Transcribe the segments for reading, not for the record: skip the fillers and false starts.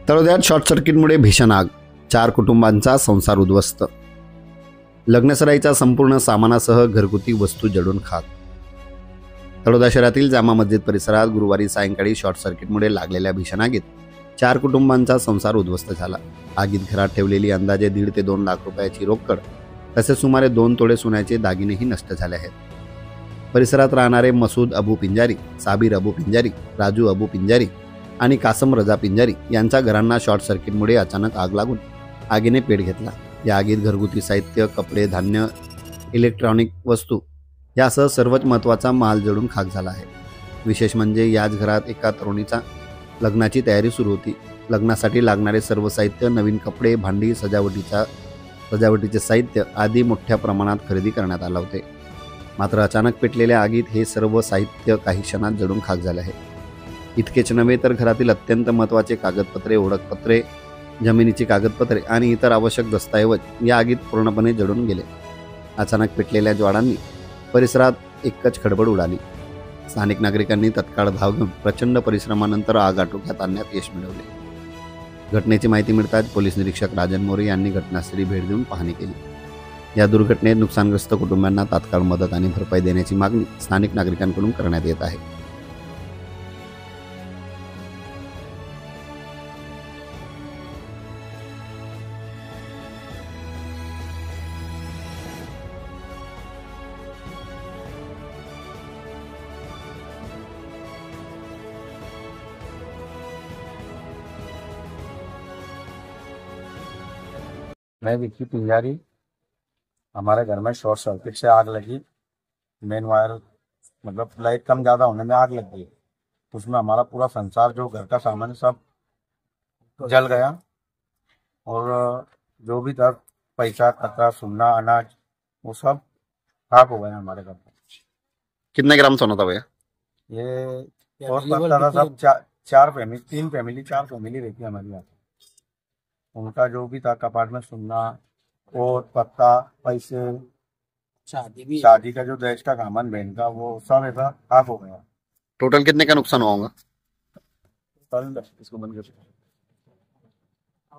तळोद्यात short सर्किटमुळे भीषण आग, 4 कुटुंबांचा संसार उद्ध्वस्त. लग्नसराईचा संपूर्ण सामानासह घरगुती वस्तू जळून खाक. तळोदा शहरातील जामा मस्जिद परिसरात गुरुवारी सायंकाळी शॉर्ट सर्किटमुळे लागलेल्या भीषण आगीत 4 कुटुंबांचा संसार उद्ध्वस्त झाला. आगीत घरात ठेवलेली अंदाजे 1.5 ते 2 लाख रुपयाची रोकड तसेच सुमारे 2 तोळे सोन्याचे दागिनेही नष्ट झाले आहेत. परिसरात राहणारे मसूद अबू पिंजारी, साबिर अबू पिंजारी, राजू अबू पिंजारी आणि कासम रजा पिंजारी यांच्या घरांना शॉर्ट सर्किटमुळे अचानक आग लागून आगीने पेट घेतला. या आगीत घरगुती साहित्य, कपडे, धान्य, इलेक्ट्रॉनिक वस्तू यासह सर्वच महत्त्वाचा माल जळून खाक झाला आहे. विशेष म्हणजे याच घरात एका तरुणीचा लग्नाची तयारी सुरू होती. लग्नासाठी लागणारे सर्व साहित्य, नवीन कपडे, भांडी, सजावटीचे साहित्य आदी मोठ्या प्रमाणात खरेदी करण्यात आले होते. मात्र अचानक पेटलेल्या आगीत हे सर्व साहित्य काही क्षणात जळून खाक झाले आहे. इतकेच नव्हे तर घरातील अत्यंत महत्त्वाचे कागदपत्रे, ओळखपत्रे, जमिनीची कागदपत्रे आणि इतर आवश्यक दस्तऐवज या आगीत पूर्णपणे जळून गेले. अचानक पेटलेल्या ज्वाळांनी परिसरात एकच खडबड उडाली. स्थानिक नागरिकांनी तत्काळ धाव घेऊन प्रचंड परिश्रमानंतर आग आटोक्यात आणण्यात यश मिळवले. घटनेची माहिती मिळताच पोलीस निरीक्षक राजन मोरे यांनी घटनास्थळी भेट देऊन पाहणी केली. या दुर्घटनेत नुकसानग्रस्त कुटुंबांना तात्काळ मदत आणि भरपाई देण्याची मागणी स्थानिक नागरिकांकडून करण्यात येत आहे. मैं विक्की पिंजारी, हमारे घर में शॉर्ट सर्किट से आग लगी। मेन वायर मतलब लाइट कम ज़्यादा होने में आग लग गई। उसमें हमारा पूरा संसार, जो घर का सामान सब जल गया और जो भी था पैसा, कचरा, सोना, अनाज, वो सब खाक हो गया हमारे घर में। कितने ग्राम सोना था भैया? ये और पत्ता था सब तीन फैमिली चार फैमिली रहती है हमारे यहाँ। उनका जो भी था कपाट में सोना और पत्ता, पैसे, शादी का जो दहेज का सामान बहन का, वो सब ऐसा खाक हो गया। टोटल कितने का नुकसान हुआ होगा? इसको बंद कर।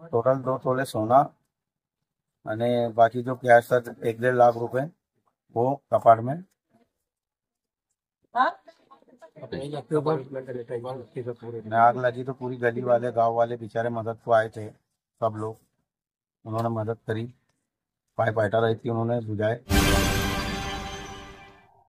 टोटल 2 तोले सोना અને बाकी जो कैश था 1-1.5 लाख रुपए वो कपाट में। आग लगी तो पूरी गली वाले, गांव वाले बेचारे मदद को आए थे। सब लोग उन्होंने मदद करी, फाइटर आई थी, उन्होंने बुझाए।